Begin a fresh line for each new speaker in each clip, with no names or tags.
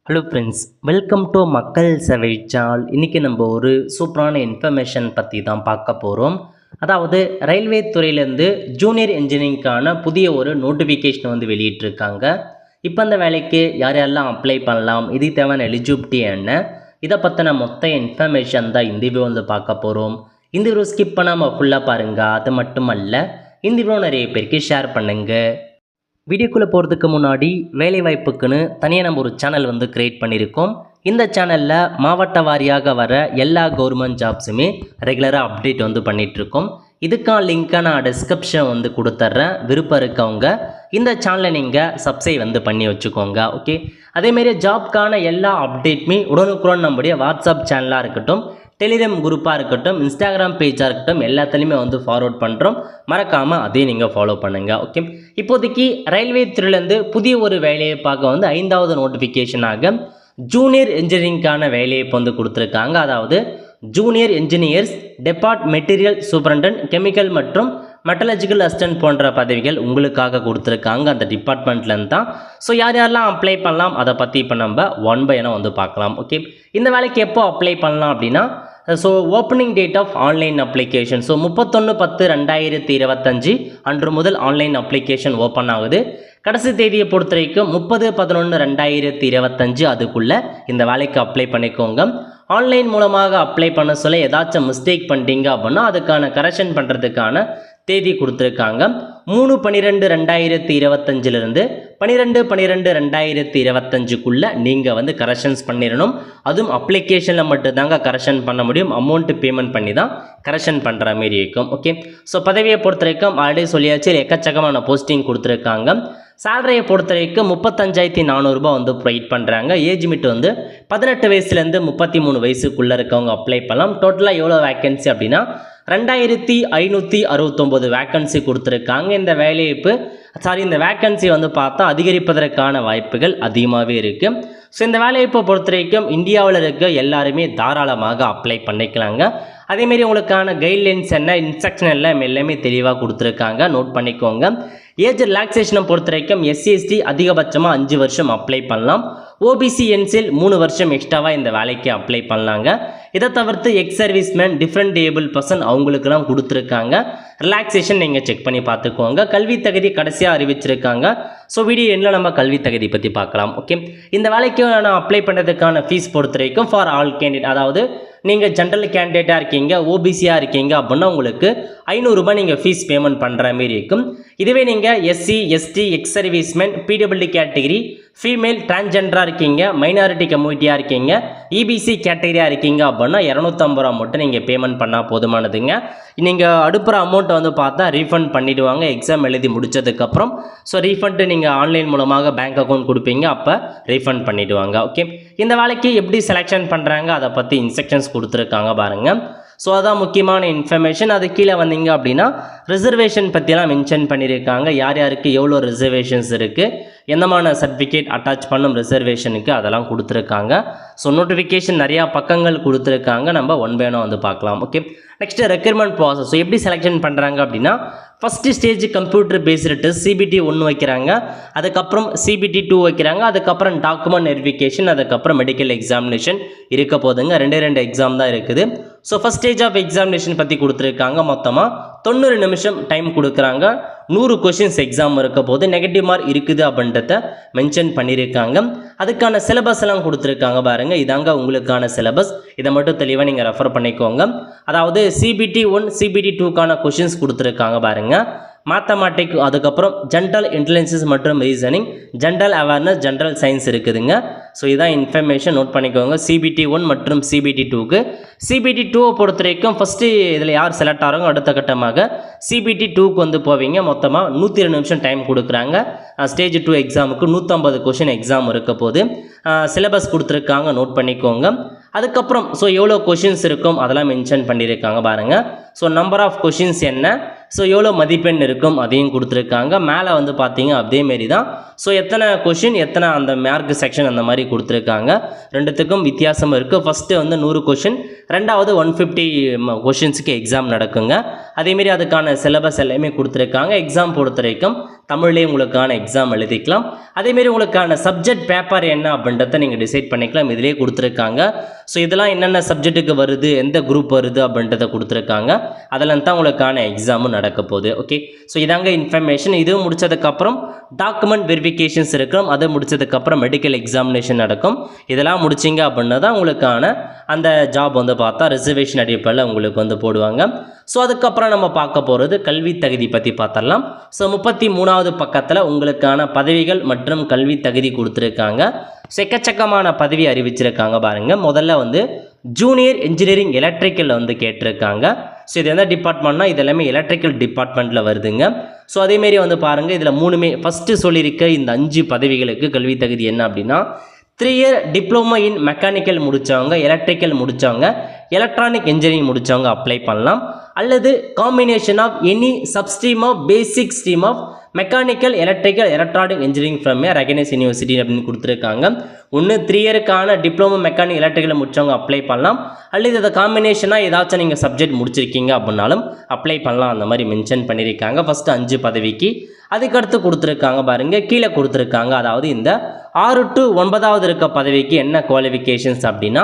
Hello friends, welcome to மக்கள் சேவை channel. இன்றைக்கி நம்ம ஒரு சூப்பரான இன்ஃபர்மேஷன் பற்றி தான் பார்க்க போகிறோம். அதாவது ரயில்வே துறையிலேருந்து ஜூனியர் இன்ஜினியரிங்க்கான புதிய ஒரு நோட்டிஃபிகேஷன் வந்து வெளியிட்டிருக்காங்க. இப்போ அந்த வேலைக்கு யார் யாரெல்லாம் அப்ளை பண்ணலாம், இதுக்கு தேவையான எலிஜிபிலிட்டி என்ன, இதை பற்றின மொத்த இன்ஃபர்மேஷன் தான் இந்த வீடியோ வந்து பார்க்க போகிறோம். இந்த வீடியோ ஸ்கிப் பண்ணாமல் ஃபுல்லாக பாருங்கள். அது மட்டும் அல்ல, இந்த வீடியோ நிறைய பேருக்கு ஷேர் பண்ணுங்கள். வீடியோக்குள்ளே போகிறதுக்கு முன்னாடி வேலைவாய்ப்புக்குன்னு தனியாக நம்ம ஒரு சேனல் வந்து க்ரியேட் பண்ணியிருக்கோம். இந்த சேனலில் மாவட்ட வாரியாக வர எல்லா கவர்மெண்ட் ஜாப்ஸுமே ரெகுலராக அப்டேட் வந்து பண்ணிகிட்ருக்கோம். இதுக்கான லிங்க்கை நான் டிஸ்கிரிப்ஷன் வந்து கொடுத்துட்றேன். விருப்பம் இருக்கவங்க இந்த சேனலை நீங்கள் சப்ஸ்கிரைப் வந்து பண்ணி வச்சுக்கோங்க. ஓகே, அதேமாரி ஜாப்க்கான எல்லா அப்டேட்டுமே உடனுக்குடன் நம்முடைய வாட்ஸ்அப் சேனலாக இருக்கட்டும், டெலிகிராம் குரூப்பாக இருக்கட்டும், இன்ஸ்டாகிராம் பேஜாக இருக்கட்டும், எல்லாத்துலேயுமே வந்து ஃபார்வர்ட் பண்ணுறோம். மறக்காமல் அதையும் நீங்கள் ஃபாலோ பண்ணுங்கள். ஓகே, இப்போதைக்கு ரயில்வே துறையிலேருந்து புதிய ஒரு வேலையை பார்க்க வந்து 5வது நோட்டிஃபிகேஷனாக ஜூனியர் இன்ஜினியரிங்கான வேலையை வந்து கொடுத்துருக்காங்க. அதாவது junior engineers depot material superintendent chemical மற்றும் மெட்டலஜிக்கல் அசிஸ்டன்ட் போன்ற பதவிகள் உங்களுக்காக கொடுத்துருக்காங்க அந்த டிபார்ட்மெண்ட்லேருந்து தான். ஸோ யார் யாரெல்லாம் அப்ளை பண்ணலாம் அதை பற்றி இப்போ நம்ம ஒன் பை ஒன்னாக வந்து பார்க்கலாம். ஓகே, இந்த வேலைக்கு எப்போ அப்ளை பண்ணலாம் அப்படின்னா, so opening date of online application so 31/10/2025 அன்று முதல் ஆன்லைன் அப்ளிகேஷன் ஓப்பன் ஆகுது. கடைசி தேதியை பொறுத்த வரைக்கும் 30/11/2025 அதுக்குள்ளே இந்த வேலைக்கு அப்ளை பண்ணிக்கோங்க. ஆன்லைன் மூலமாக அப்ளை பண்ண சொல்ல ஏதாச்சும் மிஸ்டேக் பண்ணிட்டீங்க அப்படின்னா அதுக்கான கரெக்ஷன் பண்ணுறதுக்கான தேதி கொடுத்துருக்காங்க. 3/12/2025 12/12/2025 நீங்கள் வந்து கரெக்ஷன்ஸ் பண்ணிடணும். அதுவும் அப்ளிகேஷனில் மட்டும்தாங்க கரெக்ஷன் பண்ண முடியும். அமௌண்ட்டு பேமெண்ட் பண்ணி தான் கரெக்ஷன் பண்ணுற மாரி இருக்கும். ஓகே, ஸோ பதவியை பொறுத்த வரைக்கும் ஆல்ரெடி சொல்லியாச்சு, எக்கச்சக்கமான போஸ்டிங் கொடுத்துருக்காங்க. சேலரியை பொறுத்த வரைக்கும் 35,400 வந்து ப்ரொவைட் பண்ணுறாங்க. ஏஜ் லிமிட் வந்து 18 வயசுலேருந்து 33 வயசுக்குள்ளே இருக்கவங்க அப்ளை பண்ணலாம். டோட்டலாக எவ்வளோ வேக்கன்சி அப்படின்னா 2569 வேக்கன்சி கொடுத்துருக்காங்க. இந்த வேக்கன்சி வந்து பார்த்தா அதிகரிப்பதற்கான வாய்ப்புகள் அதிகமாகவே இருக்குது. ஸோ இந்த வேலைவாய்ப்பை பொறுத்த வரைக்கும் இந்தியாவில் இருக்க எல்லாருமே தாராளமாக அப்ளை பண்ணிக்கலாங்க. அதேமாரி உங்களுக்கான கைட்லைன்ஸ் என்ன, இன்ஸ்ட்ரக்ஷன் எல்லாம் எல்லாமே தெளிவாக கொடுத்துருக்காங்க, நோட் பண்ணிக்கோங்க. ஏஜ் ரிலாக்ஸேஷனை பொறுத்த வரைக்கும் SC/ST அதிகபட்சமாக 5 வருஷம் அப்ளை பண்ணலாம். OBC NCL 3 வருஷம் எக்ஸ்ட்ராவாக இந்த வேலைக்கு அப்ளை பண்ணலாங்க. இதை தவிர்த்து X serviceman, different able person அவங்களுக்கெல்லாம் கொடுத்துருக்காங்க. ரிலாக்ஸேஷன் நீங்கள் செக் பண்ணி பார்த்துக்கோங்க. கல்வி தகுதி கடைசியாக அறிவிச்சிருக்காங்க. ஸோ வீடியோ என்ன நம்ம கல்வி தகுதி பற்றி பார்க்கலாம். ஓகே, இந்த வேலைக்கு நான் அப்ளை பண்ணுறதுக்கான ஃபீஸ் பொறுத்த வரைக்கும் ஃபார் ஆல் கேண்டிடேட், அதாவது நீங்கள் ஜென்ரல் கேண்டிடேட்டாக இருக்கீங்க, OBCயாக இருக்கீங்க அப்படின்னா உங்களுக்கு 500 ரூபாய் நீங்கள் ஃபீஸ் பேமெண்ட் பண்ணுற மாரி இருக்கும். இதுவே நீங்கள் SC/ST, ex serviceman, PWD category, female, டிரான்ஸ்ஜெண்டராக இருக்கீங்க, மைனாரிட்டி கம்யூனிட்டியாக இருக்கீங்க, EBC கேட்டகிரியாக இருக்கீங்க அப்படின்னா 250 ரூபா மட்டும் நீங்கள் பேமெண்ட் பண்ணால் போதுமானதுங்க. நீங்கள் அடுப்புற அமௌண்ட்டை வந்து பார்த்தா ரீஃபண்ட் பண்ணிவிடுவாங்க எக்ஸாம் எழுதி முடித்ததுக்கப்புறம். ஸோ ரீஃபண்டு நீங்கள் ஆன்லைன் மூலமாக பேங்க் அக்கௌண்ட் கொடுப்பீங்க, அப்போ ரீஃபண்ட் பண்ணிவிடுவாங்க. ஓகே, இந்த வேலைக்கு எப்படி செலெக்ஷன் பண்ணுறாங்க அதை பற்றி இன்ஸ்ட்ரக்ஷன்ஸ் கொடுத்துருக்காங்க பாருங்கள். ஸோ அதான் முக்கியமான இன்ஃபர்மேஷன். அது கீழே வந்தீங்க அப்படின்னா ரிசர்வேஷன் பற்றிலாம் மென்ஷன் பண்ணியிருக்காங்க. யார் யாருக்கு எவ்வளோ ரிசர்வேஷன்ஸ் இருக்குது, எந்தமான சர்டிஃபிகேட் அட்டாச் பண்ணும் ரிசர்வேஷனுக்கு அதெல்லாம் கொடுத்துருக்காங்க. ஸோ நோட்டிஃபிகேஷன் நிறையா பக்கங்கள் கொடுத்துருக்காங்க. நம்ம ஒன் பை ஒன்னாக வந்து பார்க்கலாம். Okay, next recruitment process. So எப்படி செலெக்ஷன் பண்ணுறாங்க அப்படின்னா, first stage computer based test CBT 1 வைக்கிறாங்க, அதுக்கப்புறம் CBT 2 வைக்கிறாங்க, அதுக்கப்புறம் டாக்குமெண்ட் வெரிஃபிகேஷன், அதுக்கப்புறம் மெடிக்கல் எக்ஸாமினேஷன் இருக்க போதுங்க. 2 எக்ஸாம் தான் இருக்குது. So first stage of examination பற்றி கொடுத்துருக்காங்க. மொத்தமாக 90 நிமிஷம் டைம் கொடுக்குறாங்க. 100 கொஷின்ஸ் எக்ஸாம் இருக்க போது, நெகட்டிவ் மார்க் இருக்குது அப்படின்றத மென்ஷன் பண்ணியிருக்காங்க. அதுக்கான சிலபஸ் எல்லாம் கொடுத்துருக்காங்க பாருங்கள். இதாங்க உங்களுக்கான சிலபஸ். இதை மட்டும் தெளிவாக நீங்கள் ரெஃபர் பண்ணிக்கோங்க. அதாவது CBT 1 CBT 2க்கான கொஷின்ஸ் கொடுத்துருக்காங்க பாருங்கள். மேத்தமேட்டிக், அதுக்கப்புறம் ஜென்ரல் இன்டெலிஜென்ஸ் மற்றும் reasoning, general awareness, general science இருக்குதுங்க. ஸோ இதான் இன்ஃபர்மேஷன், நோட் பண்ணிக்கோங்க. CBT 1 மற்றும் CBT 2க்கு. CBT 2 பொறுத்த வரைக்கும் ஃபஸ்ட்டு இதில் யார் செலக்ட் ஆகிறாங்க அடுத்த கட்டமாக CBT 2க்கு வந்து போவீங்க. மொத்தமாக 102 நிமிஷம் டைம் கொடுக்குறாங்க. ஸ்டேஜ் 2 எக்ஸாமுக்கு 150 கொஷின் எக்ஸாம் இருக்க போது. சிலபஸ் கொடுத்துருக்காங்க, நோட் பண்ணிக்கோங்க. அதுக்கப்புறம் ஸோ எவ்வளோ கொஷின்ஸ் இருக்கும் அதெல்லாம் மென்ஷன் பண்ணியிருக்காங்க பாருங்கள். ஸோ நம்பர் ஆஃப் கொஷின்ஸ் என்ன, ஸோ எவ்வளோ மதிப்பெண் இருக்கும் அதையும் கொடுத்துருக்காங்க. மேலே வந்து பார்த்தீங்க அதேமாரி தான். ஸோ எத்தனை கொஷின் எத்தனை அந்த மார்க் செக்ஷன் அந்த மாதிரி கொடுத்துருக்காங்க. ரெண்டுத்துக்கும் வித்தியாசம் இருக்குது. ஃபஸ்ட்டு வந்து 100 கொஷின், ரெண்டாவது 150 கொஷின்ஸுக்கு எக்ஸாம் நடக்குங்க. அதேமாரி அதுக்கான சிலபஸ் எல்லாமே கொடுத்துருக்காங்க. எக்ஸாம் பொறுத்த வரைக்கும் தமிழ்லேயே உங்களுக்கான எக்ஸாம் எழுதிக்கலாம். அதேமாரி உங்களுக்கான சப்ஜெக்ட் பேப்பர் என்ன அப்படின்றத நீங்கள் டிசைட் பண்ணிக்கலாம். இதிலே கொடுத்துருக்காங்க. ஸோ இதெல்லாம் என்னென்ன சப்ஜெக்ட்டுக்கு வருது, எந்த குரூப் வருது அப்படின்றத கொடுத்துருக்காங்க. அதெல்லாம் தான் உங்களுக்கான எக்ஸாமும் நடக்க போகுது. ஓகே, ஸோ இதாங்க இன்ஃபர்மேஷன். இதுவும் முடிச்சதுக்கப்புறம் டாக்குமெண்ட் வெரிஃபிகேஷன்ஸ் இருக்கும். அதை முடிச்சதுக்கப்புறம் மெடிக்கல் எக்ஸாமினேஷன் நடக்கும். இதெல்லாம் முடிச்சிங்க அப்படின்னா தான் உங்களுக்கான அந்த ஜாப் வந்து பார்த்தா ரிசர்வேஷன் அடிப்படையில் உங்களுக்கு வந்து போடுவாங்க. ஸோ அதுக்கப்புறம் நம்ம பார்க்க போகிறது கல்வி தகுதி பற்றி பார்த்துடலாம். ஸோ 33வது பக்கத்தில் உங்களுக்கான பதவிகள் மற்றும் கல்வி தகுதி கொடுத்துருக்காங்க. எக்கச்சக்கமான பதவி அறிவிச்சிருக்காங்க பாருங்கள். முதல்ல வந்து ஜூனியர் இன்ஜினியரிங் எலக்ட்ரிக்கல் வந்து கேட்டிருக்காங்க. ஸோ இது எந்த டிபார்ட்மெண்ட்னா இது எல்லாமே எலக்ட்ரிக்கல் டிபார்ட்மெண்ட்டில் வருதுங்க. ஸோ அதேமாரி வந்து பாருங்கள் இதில் 3மே ஃபஸ்ட்டு சொல்லியிருக்க இந்த 5 பதவிகளுக்கு கல்வி தகுதி என்ன அப்படின்னா 3 இயர் டிப்ளமோ இன் மெக்கானிக்கல் முடித்தவங்க, எலக்ட்ரிக்கல் முடித்தவங்க, எலக்ட்ரானிக் இன்ஜினியரிங் முடித்தவங்க அப்ளை பண்ணலாம். அல்லது combination of any substream of basic stream of mechanical electrical electronic engineering from a recognise university அப்படின்னு கொடுத்துருக்காங்க. ஒன்று 3 இயருக்கான டிப்ளமோ மெக்கானிக் எலக்ட்ரிக்கல் முடித்தவங்க அப்ளை பண்ணலாம். அல்லது இதை காம்பினேஷனாக ஏதாச்சும் நீங்கள் சப்ஜெக்ட் முடிச்சிருக்கீங்க அப்படின்னாலும் அப்ளை பண்ணலாம். அந்த மாதிரி மென்ஷன் பண்ணியிருக்காங்க. ஃபஸ்ட்டு 5 பதவிக்கு. அதுக்கடுத்து கொடுத்துருக்காங்க பாருங்கள், கீழே கொடுத்துருக்காங்க. அதாவது இந்த 6 to 9வது இருக்க பதவிக்கு என்ன குவாலிஃபிகேஷன்ஸ் அப்படின்னா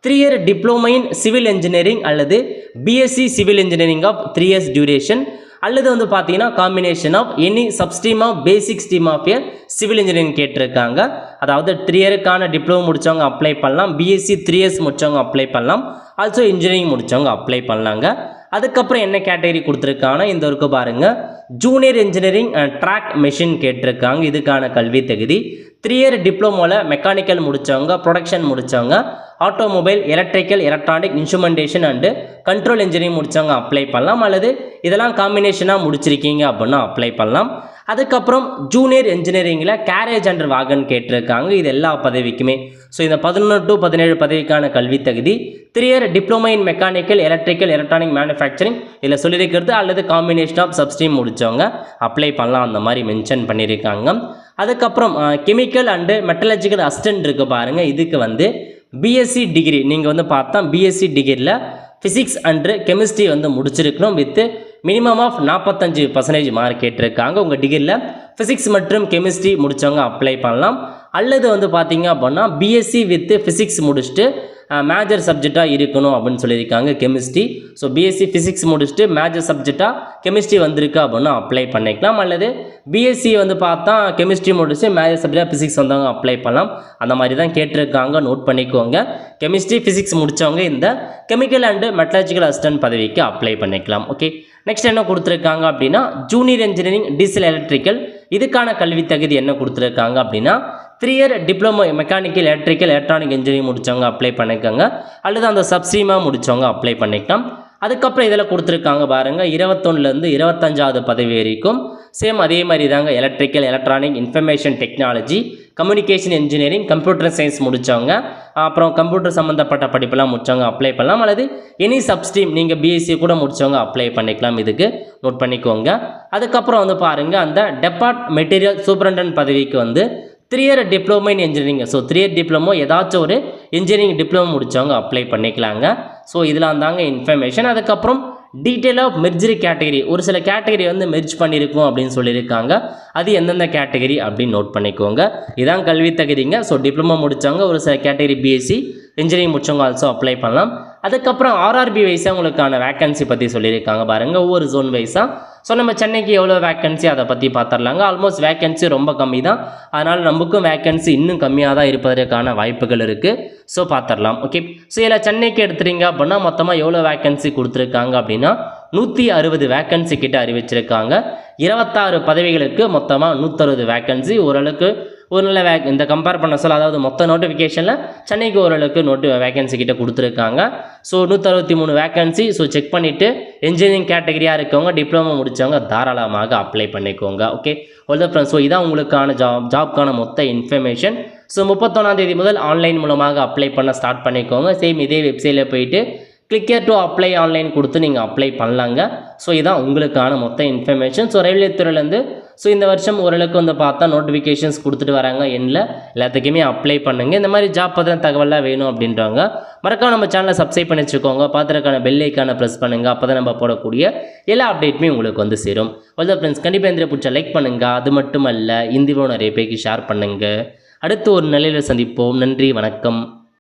3 year diploma in civil engineering அல்லது BSc civil engineering of 3 years duration, அல்லது வந்து பார்த்தீங்கன்னா combination of any substream of basic stream of a civil engineering கேட்டிருக்காங்க. அதாவது 3 இயருக்கான டிப்ளமோ முடித்தவங்க அப்ளை பண்ணலாம், பிஎஸ்சி 3 இயர்ஸ் முடித்தவங்க அப்ளை பண்ணலாம், ஆல்சோ இன்ஜினியரிங் முடித்தவங்க அப்ளை பண்ணலாங்க. அதுக்கப்புறம் என்ன கேட்டகரி கொடுத்துருக்காங்கன்னா இந்த இருக்கு பாருங்கள், ஜூனியர் இன்ஜினியரிங் ட்ராக் மெஷின் கேட்டிருக்காங்க. இதுக்கான கல்வி தகுதி 3 இயர் டிப்ளமோவில் மெக்கானிக்கல் முடித்தவங்க, ப்ரொடக்ஷன் முடித்தவங்க, automobile electrical electronic instrumentation and control engineering முடித்தவங்க அப்ளை பண்ணலாம். அல்லது இதெல்லாம் காம்பினேஷனாக முடிச்சிருக்கீங்க அப்படின்னா அப்ளை பண்ணலாம். அதுக்கப்புறம் ஜூனியர் இன்ஜினியரிங்கில் கேரேஜ் அண்ட் வாகன் கேட்டிருக்காங்க. இது எல்லா பதவிக்குமே. ஸோ இந்த 11 to 17 பதவிக்கான கல்வி தகுதி 3 year diploma in mechanical electrical electronic manufacturing இதில் சொல்லியிருக்கிறது, அல்லது காம்பினேஷன் ஆஃப் சப்ஸ்ட்ரீம் முடித்தவங்க அப்ளை பண்ணலாம். அந்த மாதிரி மென்ஷன் பண்ணியிருக்காங்க. அதுக்கப்புறம் கெமிக்கல் அண்டு மெட்டலர்ஜிக்கல் அசிஸ்டன்ட் இருக்குது பாருங்கள். இதுக்கு வந்து பிஎஸ்சி டிகிரி நீங்கள் வந்து பார்த்தா பிஎஸ்சி டிகிரியில் ஃபிசிக்ஸ் அண்டு கெமிஸ்ட்ரி வந்து முடிச்சிருக்கணும். வித்து மினிமம் ஆஃப் 45% மார்க் கேட்டிருக்காங்க. உங்கள் டிகிரியில் ஃபிசிக்ஸ் மற்றும் கெமிஸ்ட்ரி முடித்தவங்க அப்ளை பண்ணலாம். அல்லது வந்து பார்த்தீங்க அப்படின்னா பிஎஸ்சி வித்து ஃபிசிக்ஸ் முடிச்சுட்டு மேஜர் சப்ஜெக்டாக இருக்கணும் அப்படின்னு சொல்லியிருக்காங்க கெமிஸ்ட்ரி. ஸோ பிஎஸ்சி ஃபிசிக்ஸ் முடிச்சுட்டு மேஜர் சப்ஜெக்டாக கெமிஸ்ட்ரி வந்திருக்கு அப்படின்னா அப்ளை பண்ணிக்கலாம். அல்லது பிஎஸ்சி வந்து பார்த்தா கெமிஸ்ட்ரி முடிச்சு மேஜர் சப்ஜெக்டாக ஃபிசிக்ஸ் வந்தவங்க அப்ளை பண்ணலாம். அந்த மாதிரி தான் கேட்டிருக்காங்க, நோட் பண்ணிக்கோங்க. கெமிஸ்ட்ரி ஃபிசிக்ஸ் முடித்தவங்க இந்த கெமிக்கல் அண்டு மெட்டலர்ஜிக்கல் அசிஸ்டன்ட் பதவிக்கு அப்ளை பண்ணிக்கலாம். ஓகே, நெக்ஸ்ட் என்ன கொடுத்துருக்காங்க அப்படின்னா ஜூனியர் இன்ஜினியரிங் டீசல் எலக்ட்ரிக்கல். இதுக்கான கல்வி தகுதி என்ன கொடுத்துருக்காங்க அப்படின்னா 3 year diploma mechanical electrical electronic engineering முடித்தவங்க அப்ளை பண்ணிக்கோங்க. அல்லது அந்த சப்ஸ்ட்ரீமாக முடித்தவங்க அப்ளை பண்ணிக்கலாம். அதுக்கப்புறம் இதில் கொடுத்துருக்காங்க பாருங்கள் 21லேருந்து 25வது பதவி வரைக்கும் சேம் அதே மாதிரி தாங்க. Electrical electronic information technology communication engineering computer science முடித்தவங்க, அப்புறம் கம்ப்யூட்டர் சம்மந்தப்பட்ட படிப்பெல்லாம் முடித்தவங்க அப்ளை பண்ணலாம். அல்லது எனி சப்ஸ்ட்ரீம் நீங்கள் பிஎஸ்சி கூட முடித்தவங்க அப்ளை பண்ணிக்கலாம். இதுக்கு நோட் பண்ணிக்கோங்க. அதுக்கப்புறம் வந்து பாருங்கள் அந்த டெபார்ட் மெட்டீரியல் சூப்பரண்டன்ட் பதவிக்கு வந்து 3 இயர் டிப்ளமோ இன் இன்ஜினியரிங். ஸோ 3 இயர் டிப்ளமோ ஏதாச்சும் ஒரு இன்ஜினியரிங் டிப்ளமோ முடித்தவங்க அப்ளை பண்ணிக்கலாங்க. ஸோ இதில் வந்தாங்க இன்ஃபர்மேஷன். அதுக்கப்புறம் டீட்டெயில் ஆஃப் மெர்ஜரி கேட்டகரி, ஒரு சில கேட்டகரி வந்து மெர்ஜ் பண்ணியிருக்கோம் அப்படின்னு சொல்லியிருக்காங்க. அது எந்தெந்த கேட்டகரி அப்படின்னு நோட் பண்ணிக்கோங்க. இதான் கல்வி தகுதிங்க. ஸோ டிப்ளமோ முடித்தவங்க ஒரு சில கேட்டகரி பிஎஸ்சி இன்ஜினியரிங் முடித்தவங்க ஆல்சோ அப்ளை பண்ணலாம். அதுக்கப்புறம் ஆர்ஆர்பி வைஸாக உங்களுக்கான வேக்கன்சி பற்றி சொல்லியிருக்காங்க பாருங்கள், ஒவ்வொரு ஜோன் வைஸாக. ஸோ நம்ம சென்னைக்கு எவ்வளோ வேக்கன்சி அதை பற்றி பார்த்துடலாங்க. ஆல்மோஸ்ட் வேக்கன்சி ரொம்ப கம்மி தான். அதனால் நமக்கும் வேக்கன்சி இன்னும் கம்மியாக தான் இருப்பதற்கான வாய்ப்புகள் இருக்குது. ஸோ பார்த்துடலாம். ஓகே, ஸோ இதில் சென்னைக்கு எடுத்துறீங்க அப்படின்னா மொத்தமாக எவ்வளோ வேக்கன்சி கொடுத்துருக்காங்க அப்படின்னா 160 வேக்கன்சி கிட்ட அறிவிச்சிருக்காங்க. 26 பதவிகளுக்கு மொத்தமாக 160 வேக்கன்சி. ஓரளவுக்கு ஒரு நல்ல இந்த கம்பேர் பண்ண சொல்ல, அதாவது மொத்த நோட்டிஃபிகேஷனில் சென்னைக்கு ஓரளவுக்கு வேக்கன்சி கிட்ட கொடுத்துருக்காங்க. So 163 vacancy. ஸோ செக் பண்ணிவிட்டு இன்ஜினியரிங் கேட்டகரியாக இருக்கவங்க டிப்ளமோ முடித்தவங்க தாராளமாக அப்ளை பண்ணிக்கோங்க. Okay, ஒல்ல friends. ஸோ இதான் உங்களுக்கான ஜாப்க்கான மொத்த இன்ஃபர்மேஷன். ஸோ 31ஆம் தேதி முதல் ஆன்லைன் மூலமாக அப்ளை பண்ண ஸ்டார்ட் பண்ணிக்கோங்க. சேம் இதே வெப்சைட்டில் போயிட்டு click here to apply online கொடுத்து நீங்கள் அப்ளை பண்ணலாங்க. ஸோ இதான் உங்களுக்கான மொத்த இன்ஃபர்மேஷன். ஸோ ரயில்வே துறையிலேருந்து ஸோ இந்த வருஷம் ஓரளவுக்கு வந்து பார்த்தா நோட்டிஃபிகேஷன்ஸ் கொடுத்துட்டு வராங்க. எண்ணில் எல்லாத்துக்குமே அப்ளை பண்ணுங்கள். இந்த மாதிரி ஜாப் பற்றின தகவலாம் வேணும் அப்படின்றவங்க மறக்காம நம்ம சேனலை சப்ஸ்கிரைப் பண்ணி வச்சுக்கோங்க. பார்த்துறதுக்கான பெல் ஐக்கானை ப்ரெஸ் பண்ணுங்கள். அப்போ தான் நம்ம போடக்கூடிய எல்லா அப்டேட்டுமே உங்களுக்கு வந்து சேரும். அவ்வளோ ஃப்ரெண்ட்ஸ், கண்டிப்பாக இந்த பிடிச்ச லைக் பண்ணுங்கள். அது மட்டும் அல்ல, இந்த வீடியோ நிறைய பேருக்கு ஷேர் பண்ணுங்கள். அடுத்து ஒரு நிலையில் சந்திப்போம். நன்றி, வணக்கம்.